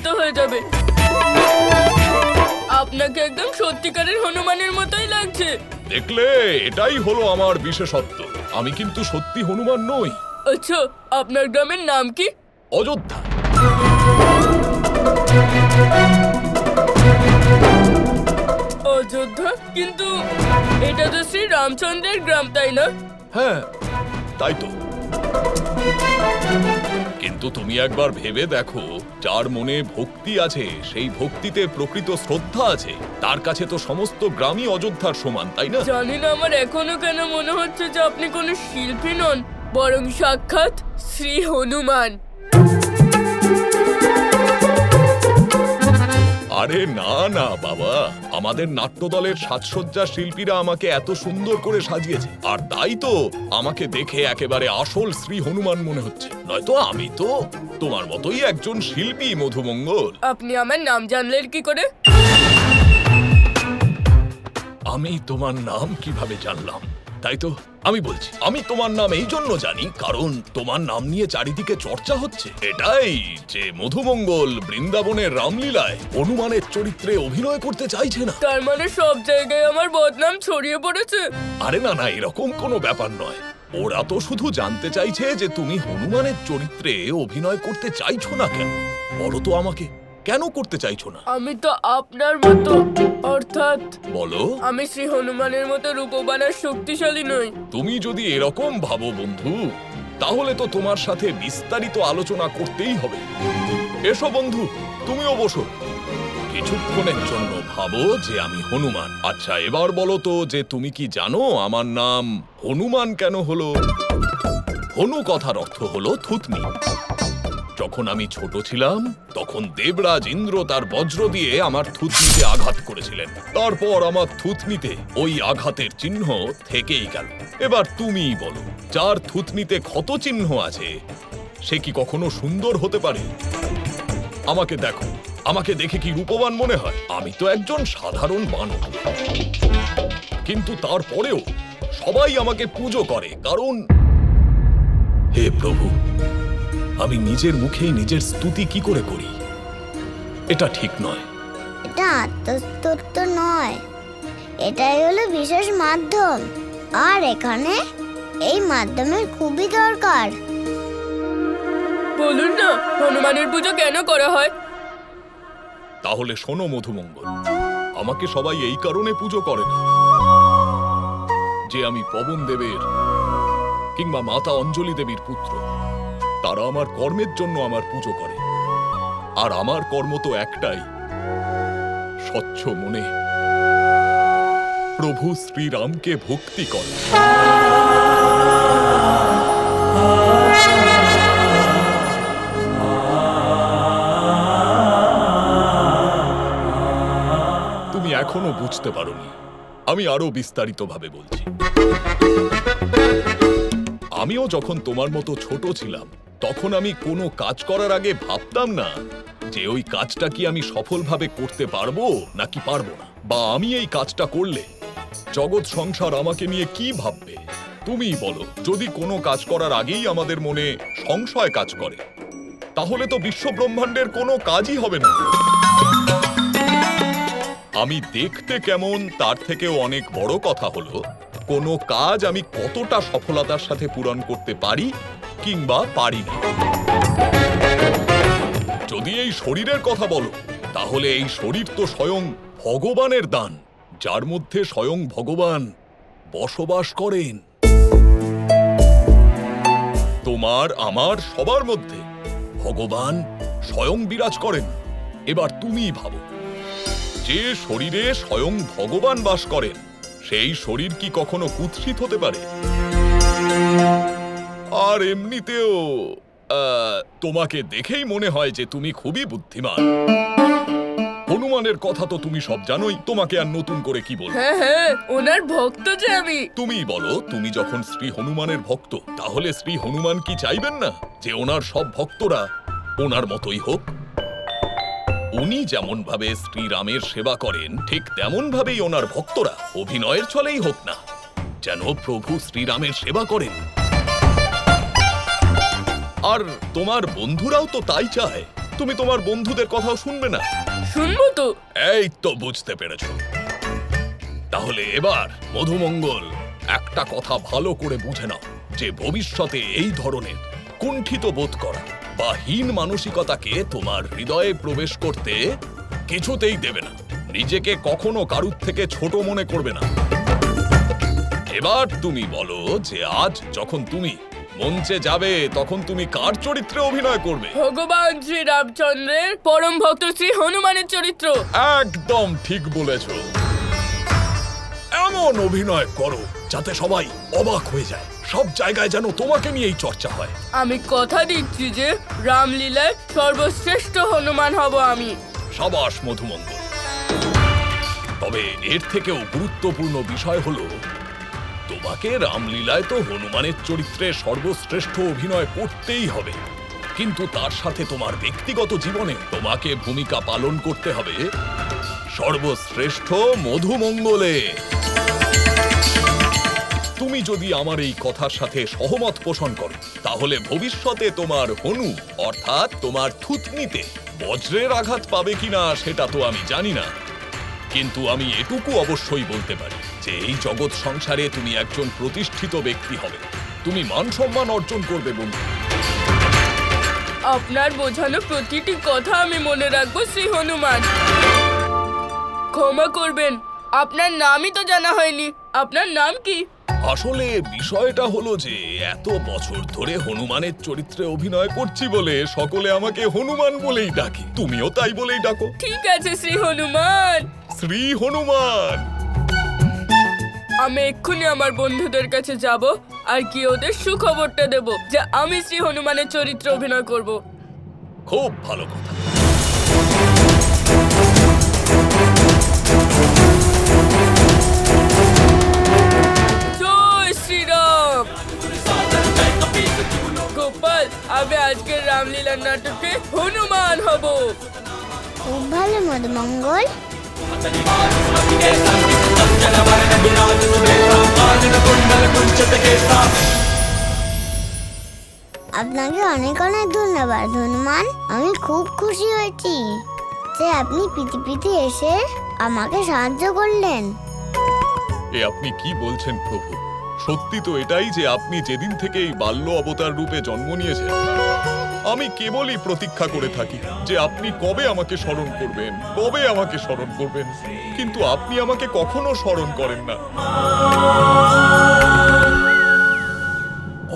আলোকিত হয়ে যাবে। আপনাকে একদম সত্যিকারের হনুমানের মতোই লাগছে। দেখলে, এটাই হলো আমার বিশেষত্ব। আমি কিন্তু সত্যি হনুমান নই। আচ্ছা, আপনার গ্রামের নাম কি? অযোধ্যা। অযোধ্যা? কিন্তু এটা তো শ্রী রামচন্দ্রের গ্রাম, তাই না? হ্যাঁ, তাই তো। কিন্তু তুমি একবার ভেবে দেখো, যার মনে ভক্তি আছে, সেই ভক্তিতে প্রকৃত শ্রদ্ধা আছে, তার কাছে তো সমস্ত গ্রামই অযোধ্যার সমান, তাই না? জানি না, আমার এখনো কেন মনে হচ্ছে যে আপনি কোনো শিল্পী নন, বরং সাক্ষাৎ শ্রী হনুমান। আরে না না বাবা, আমাদের নাট্যদলের সাজসজ্জা শিল্পীরা আমাকে এত সুন্দর করে সাজিয়েছে, আর তাই তো আমাকে দেখে একেবারে আসল শ্রী হনুমান মনে হচ্ছে। নয়তো আমি তো তোমার মতোই একজন শিল্পী, মধুমঙ্গল। আপনি আমার নাম জানলেন কি করে? আমি তোমার নাম কিভাবে জানলাম? তাই তো আমি বলছি, আমি তোমার নাম এই জন্য জানি কারণ তোমার নাম নিয়ে চারিদিকে চর্চা হচ্ছে। এটাই যে মধুমঙ্গল বৃন্দাবনের রামলীলায় হনুমানের চরিত্রে অভিনয় করতে চাইছে না। তার মানে সব জায়গায় আমার বদনাম ছড়িয়ে পড়েছে? আরে না না, এরকম কোনো ব্যাপার নয়। ওরা তো শুধু জানতে চাইছে যে তুমি হনুমানের চরিত্রে অভিনয় করতে চাইছো না কেন। বলো তো আমাকে, কেন করতে চাইছো না? আমি তো আপনার মতো, অর্থাৎ বলো। আমি শ্রী হনুমানের মতো রূপবান আর শক্তিশালী নই। তুমি যদি এরকম ভাবো বন্ধু, তাহলে তো তোমার সাথে বিস্তারিত আলোচনা করতেই হবে। এসো বন্ধু, তুমিও বসো। কিছুক্ষণের জন্য ভাবো যে আমি হনুমান। আচ্ছা, এবার বলো তো যে তুমি কি জানো আমার নাম হনুমান কেন হলো? হনু কথার অর্থ হলো থুতনি। যখন আমি ছোট ছিলাম তখন দেবরাজ ইন্দ্র তার বজ্র দিয়ে আমার থুতনিতে আঘাত করেছিলেন। তারপর আমার থুতনিতে ওই আঘাতের চিহ্ন থেকেই গেল। এবার তুমিই বলো, যার থুতনিতে ক্ষত চিহ্ন আছে সে কি কখনো সুন্দর হতে পারে? আমাকে দেখো, আমাকে দেখে কি রূপবান মনে হয়? আমি তো একজন সাধারণ বানর, কিন্তু তারপরেও সবাই আমাকে পুজো করে, কারণ হে প্রভু, আমি নিজের মুখেই নিজের স্তুতি কি করে করি? এটা ঠিক নয়। এটা আত্মস্তুতি নয়, এটাই হলো বিশেষ মাধ্যম, আর এখানে এই মাধ্যমের খুবই দরকার। বলুন না, হনুমানের পুজো কেন করা হয়? তাহলে শোনো মধুমঙ্গল, আমাকে সবাই এই কারণে পুজো করে না যে আমি পবন দেবের কিংবা মাতা অঞ্জলি দেবীর পুত্র। তারা আমার কর্মের জন্য আমার পুজো করে, আর আমার কর্ম তো একটাই, স্বচ্ছ মনে প্রভু শ্রীরামকে ভক্তি করে। তুমি এখনো বুঝতে পারোনি, আমি আরো বিস্তারিতভাবে বলছি। আমিও যখন তোমার মতো ছোট ছিলাম তখন আমি কোনো কাজ করার আগে ভাবতাম না যে ওই কাজটা কি আমি সফলভাবে করতে পারবো নাকি পারবো না, বা আমি এই কাজটা করলে জগৎ সংসার আমাকে নিয়ে কি ভাববে। তুমিই বলো, যদি কোনো কাজ করার আগেই আমাদের মনে সংশয় কাজ করে, তাহলে তো বিশ্ব ব্রহ্মাণ্ডের কোনো কাজই হবে না। আমি দেখতে কেমন তার থেকেও অনেক বড় কথা হলো কোনো কাজ আমি কতটা সফলতার সাথে পূরণ করতে পারি কিংবা পারি না। যদি এই শরীরের কথা বলো, তাহলে এই শরীর তো স্বয়ং ভগবানের দান, যার মধ্যে স্বয়ং ভগবান বসবাস করেন। তোমার আমার সবার মধ্যে ভগবান স্বয়ং বিরাজ করেন। এবার তুমিই ভাবো, যে শরীরে স্বয়ং ভগবান বাস করেন সেই শরীর কি কখনো কুৎসিত হতে পারে? আর এমনিতেও তোমাকে দেখেই মনে হয় যে তুমি খুবই বুদ্ধিমান। হনুমানের কথা তো তুমি সব জানোই, তোমাকে আর নতুন করে কি বলবো। হ্যাঁ হ্যাঁ, ওনার ভক্ত যে আমি। তুমিই বলো, তুমি যখন শ্রী হনুমানের ভক্ত, তাহলে শ্রী হনুমান কি চাইবেন না যে ওনার সব ভক্তরা ওনার মতোই হোক? উনি যেমন ভাবে শ্রীরামের সেবা করেন, ঠিক তেমন ভাবেই ওনার ভক্তরা অভিনয়ের ছলেই হোক না যেন প্রভু শ্রীরামের সেবা করেন। আর তোমার বন্ধুরাও তো তাই চায়। তুমি তোমার বন্ধুদের কথাও শুনবে না? শুনবো তো। এই তো বুঝতে পেরেছ। তাহলে এবার মধুমঙ্গল, একটা কথা ভালো করে বুঝে নাও যে ভবিষ্যতে এই ধরনের কুণ্ঠিত বোধ করা বা হীন মানসিকতাকে তোমার হৃদয়ে প্রবেশ করতে কিছুতেই দেবে না। নিজেকে কখনো কারুর থেকে ছোট মনে করবে না। এবার তুমি বলো যে আজ যখন তুমি মঞ্চে যাবে তখন তুমি কার চরিত্রে অভিনয় করবে? ভগবান শ্রী রামচন্দ্রের পরম ভক্ত শ্রী হনুমানের চরিত্র। একদম ঠিক বলেছ। এমন অভিনয় করো যাতে সবাই অবাক হয়ে যায়, সব জায়গায় যেন তোমাকে নিয়েই চর্চা হয়। আমি কথা দিচ্ছি যে রামলীলায় সর্বশ্রেষ্ঠ হনুমান হব আমি। সাবাস মধুমঙ্গল। তবে এর থেকেও গুরুত্বপূর্ণ বিষয় হলো তোমাকে রামলীলায় তো হনুমানের চরিত্রে সর্বশ্রেষ্ঠ অভিনয় করতেই হবে, কিন্তু তার সাথে তোমার ব্যক্তিগত জীবনে তোমাকে ভূমিকা পালন করতে হবে সর্বশ্রেষ্ঠ মধুমঙ্গলে। তুমি যদি আমার এই কথার সাথে সহমত পোষণ করো তাহলে ভবিষ্যতে তোমার হনু অর্থাৎ তোমার থুতনিতে বজ্রের আঘাত পাবে কিনা সেটা তো আমি জানি না, কিন্তু আমি এটুকু অবশ্যই বলতে পারি যে এই জগৎ সংসারে তুমি একজন প্রতিষ্ঠিত ব্যক্তি হবে, তুমি মান সম্মান অর্জন করবে বন্ধু। আপনার বোঝানো প্রতিটি কথা আমি মনে রাখবো শ্রী হনুমান। ক্ষমা করবেন, আপনার নামই তো জানা হয়নি। আপনার নাম কি? আসলে বিষয়টা হলো যে এত বছর ধরে হনুমানের চরিত্রে অভিনয় করছি বলে সকলে আমাকে হনুমান বলেই ডাকে, তুমিও তাই বলেই ডাকো। ঠিক আছে শ্রী হনুমান। শ্রী হনুমান। আমি এক্ষুনি আমার বন্ধুদের কাছে যাব আর কি ওদের সুখবরটা দেব যে আমি শ্রী হনুমানের চরিত্রে অভিনয় করব। খুব ভালো কথা। জয় শ্রীরাম। গোপাল, আমি আজকের রামলীলা নাটকে হনুমান হব। খুব ভালো মধুমঙ্গল। আপনাকে অনেক অনেক ধন্যবাদ হনুমান। আমি খুব খুশি হয়েছি যে আপনি পৃথিবীতে এসে আমাকে সাহায্য করলেন। এ আপনি কি বলছেন প্রভু? সত্যি তো এটাই যে আপনি যেদিন থেকে এই বাল্য অবতার রূপে জন্ম নিয়েছেন আমি কেবলই প্রতীক্ষা করে থাকি যে আপনি কবে আমাকে স্মরণ করবেন, কবে আমাকে স্মরণ করবেন, কিন্তু আপনি আমাকে কখনো স্মরণ করেন না।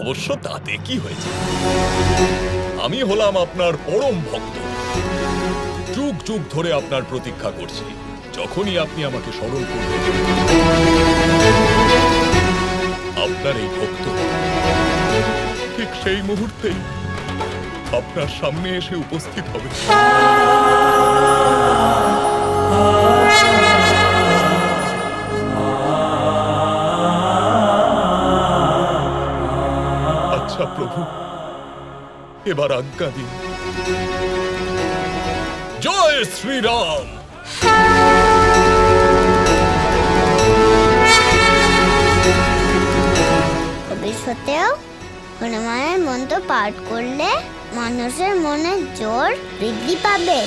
অবশ্য তাতে কি হয়েছে, আমি হলাম আপনার পরম ভক্ত, যুগ যুগ ধরে আপনার প্রতীক্ষা করছি। যখনই আপনি আমাকে স্মরণ করবেন আপনার এই ভক্ত ঠিক সেই মুহূর্তেই আপনার সামনে এসে উপস্থিত হবে। আচ্ছা প্রভু, এবার আজ্ঞা দিন। জয় শ্রীরাম। ভবিষ্যতেও হনুমানের মন্ত্র পাঠ করলে মানুষের মনে জোর বৃদ্ধি পাবে।